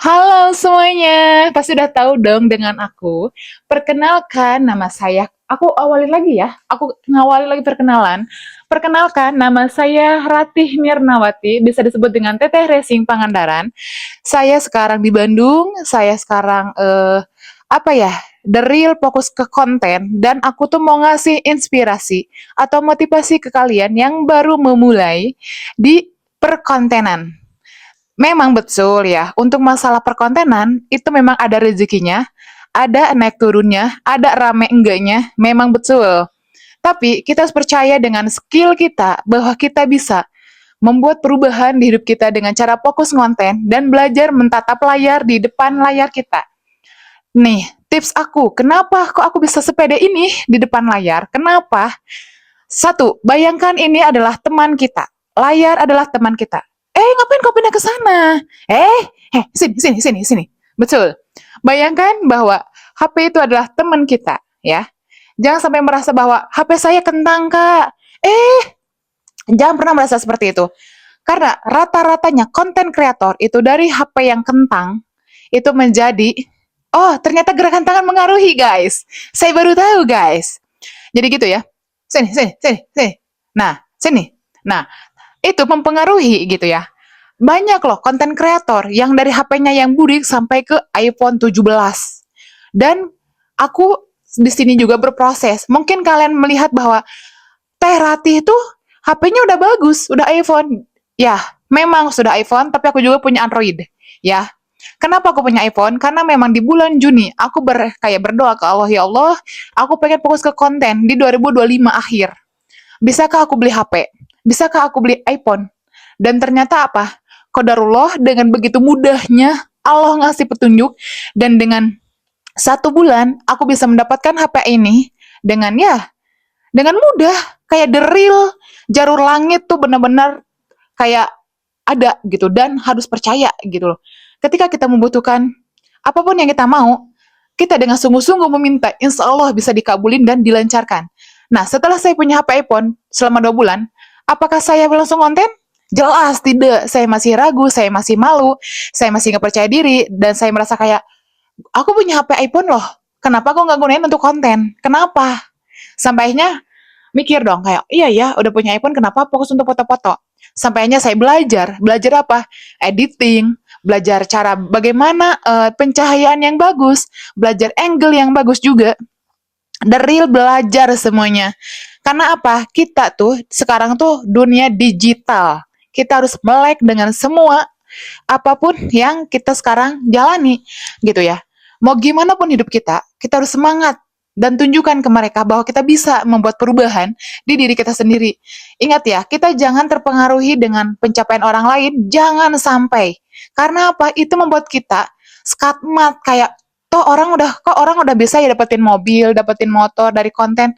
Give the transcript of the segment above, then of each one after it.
Halo semuanya, pasti udah tahu dong dengan aku. Perkenalkan nama saya, aku awalin lagi ya, aku ngawali lagi perkenalan. Perkenalkan nama saya Ratih Mirnawati, bisa disebut dengan Teteh Racing Pangandaran. Saya sekarang di Bandung, saya sekarang apa ya, the real fokus ke konten, dan aku tuh mau ngasih inspirasi atau motivasi ke kalian yang baru memulai di perkontenan. Memang betul ya, untuk masalah perkontenan itu memang ada rezekinya, ada naik turunnya, ada rame enggaknya, memang betul. Tapi kita harus percaya dengan skill kita bahwa kita bisa membuat perubahan di hidup kita dengan cara fokus konten dan belajar menatap layar di depan layar kita. Nih, tips aku, kenapa kok aku bisa sepede ini di depan layar? Kenapa? Satu, bayangkan ini adalah teman kita. Layar adalah teman kita. Ngapain kau pindah ke sana? Sini, sini, sini, sini. Betul. Bayangkan bahwa HP itu adalah teman kita, ya. Jangan sampai merasa bahwa HP saya kentang, Kak. Jangan pernah merasa seperti itu. Karena rata-ratanya konten kreator itu dari HP yang kentang, itu menjadi, oh ternyata gerakan tangan mengaruhi, guys. Saya baru tahu, guys. Jadi gitu ya. Sini, sini, sini, sini. Nah, sini. Nah, itu mempengaruhi gitu ya. Banyak loh konten kreator yang dari HP-nya yang burik sampai ke iPhone 17. Dan aku di sini juga berproses. Mungkin kalian melihat bahwa Teh Ratih itu HP-nya udah bagus, udah iPhone. Ya, memang sudah iPhone, tapi aku juga punya Android. Ya, kenapa aku punya iPhone? Karena memang di bulan Juni aku kayak berdoa ke Allah, ya Allah, aku pengen fokus ke konten di 2025 akhir. Bisakah aku beli HP? Bisakah aku beli iPhone? Dan ternyata apa? Qadarullah dengan begitu mudahnya Allah ngasih petunjuk dan dengan 1 bulan aku bisa mendapatkan HP ini dengan dengan mudah, kayak the real jarur langit tuh benar-benar kayak ada gitu dan harus percaya gitu loh. Ketika kita membutuhkan apapun yang kita mau, kita dengan sungguh-sungguh meminta, insya Allah bisa dikabulin dan dilancarkan. Nah, setelah saya punya HP iPhone selama 2 bulan, apakah saya langsung konten? Jelas tidak. Saya masih ragu, saya masih malu, saya masih nggak percaya diri, dan saya merasa kayak, aku punya HP iPhone loh, kenapa aku nggak gunain untuk konten? Kenapa? Sampainya mikir dong kayak, iya ya, udah punya iPhone, kenapa fokus untuk foto-foto? Sampainya saya belajar apa? Editing, belajar cara bagaimana pencahayaan yang bagus, belajar angle yang bagus juga. The real belajar semuanya. Karena apa? Kita tuh sekarang tuh dunia digital. Kita harus melek dengan semua apapun yang kita sekarang jalani gitu ya. Mau gimana pun hidup kita harus semangat dan tunjukkan ke mereka bahwa kita bisa membuat perubahan di diri kita sendiri. Ingat ya, kita jangan terpengaruhi dengan pencapaian orang lain, jangan sampai. Karena apa? Itu membuat kita skatmat kayak kok orang udah bisa ya dapetin mobil, dapetin motor dari konten.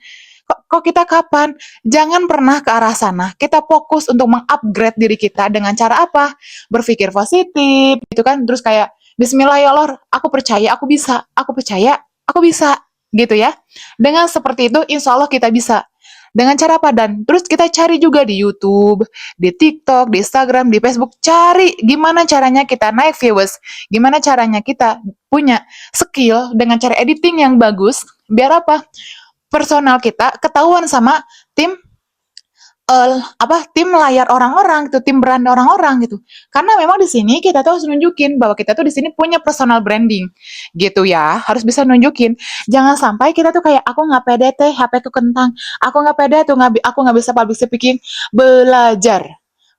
Kok kita kapan? Jangan pernah ke arah sana. Kita fokus untuk mengupgrade diri kita dengan cara apa? Berpikir positif, gitu kan. Terus kayak, Bismillah ya Allah, aku percaya aku bisa. Aku percaya aku bisa. Gitu ya. Dengan seperti itu, insya Allah kita bisa. Dengan cara apa? Dan terus kita cari juga di YouTube, di TikTok, di Instagram, di Facebook. Cari gimana caranya kita naik viewers. Gimana caranya kita punya skill dengan cara editing yang bagus. Biar apa? Personal kita ketahuan sama tim tim layar orang-orang gitu, tim brand orang-orang gitu. Karena memang di sini kita tuh harus nunjukin bahwa kita tuh di sini punya personal branding gitu ya, harus bisa nunjukin. Jangan sampai kita tuh kayak aku nggak pede teh, HP ku kentang, aku nggak pede tuh aku nggak bisa public speaking. Belajar,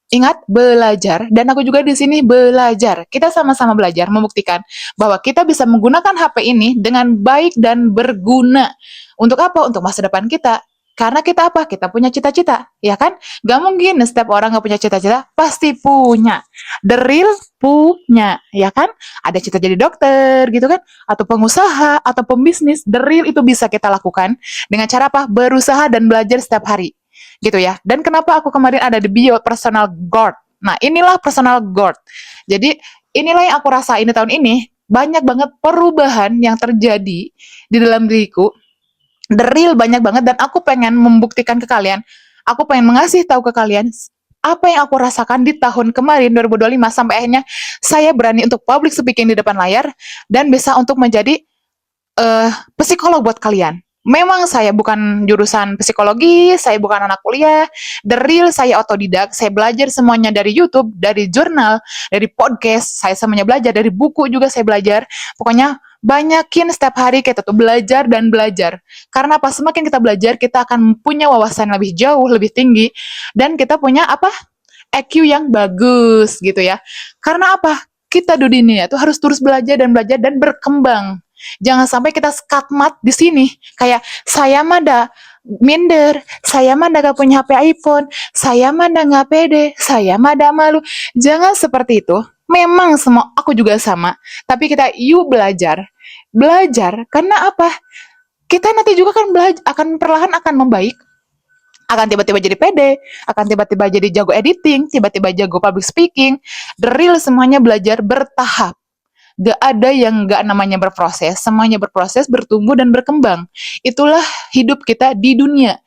ingat belajar, dan aku juga di sini belajar. Kita sama-sama belajar membuktikan bahwa kita bisa menggunakan HP ini dengan baik dan berguna. Untuk apa? Untuk masa depan kita. Karena kita apa? Kita punya cita-cita, ya kan? Gak mungkin setiap orang gak punya cita-cita, pasti punya. The real punya, ya kan? Ada cita jadi dokter, gitu kan? Atau pengusaha, atau pembisnis. The real itu bisa kita lakukan dengan cara apa? Berusaha dan belajar setiap hari gitu ya. Dan kenapa aku kemarin ada di bio personal growth. Nah, inilah personal growth. Jadi, inilah yang aku rasain di tahun ini. Banyak banget perubahan yang terjadi di dalam diriku. The real banyak banget dan aku pengen membuktikan ke kalian. Aku pengen mengasih tahu ke kalian apa yang aku rasakan di tahun kemarin 2025 sampai akhirnya saya berani untuk public speaking di depan layar dan bisa untuk menjadi psikolog buat kalian. Memang saya bukan jurusan psikologi, saya bukan anak kuliah, the real saya otodidak, saya belajar semuanya dari YouTube, dari jurnal, dari podcast, saya semuanya belajar, dari buku juga saya belajar. Pokoknya banyakin setiap hari kita tuh belajar dan belajar. Karena apa? Semakin kita belajar, kita akan punya wawasan lebih jauh, lebih tinggi, dan kita punya apa? EQ yang bagus gitu ya. Karena apa? Kita di dunia tuh harus terus belajar dan berkembang. Jangan sampai kita skakmat di sini. Kayak saya mah dah minder, saya mah dah gak punya HP iPhone, saya mah dah gak pede, saya mah dah malu. Jangan seperti itu. Memang semua aku juga sama. Tapi kita yuk belajar. Belajar karena apa? Kita nanti juga kan belajar akan perlahan akan membaik, akan tiba-tiba jadi pede, akan tiba-tiba jadi jago editing, tiba-tiba jago public speaking. The real semuanya belajar bertahap. Gak ada yang gak namanya berproses, semuanya berproses, bertumbuh, dan berkembang. Itulah hidup kita di dunia.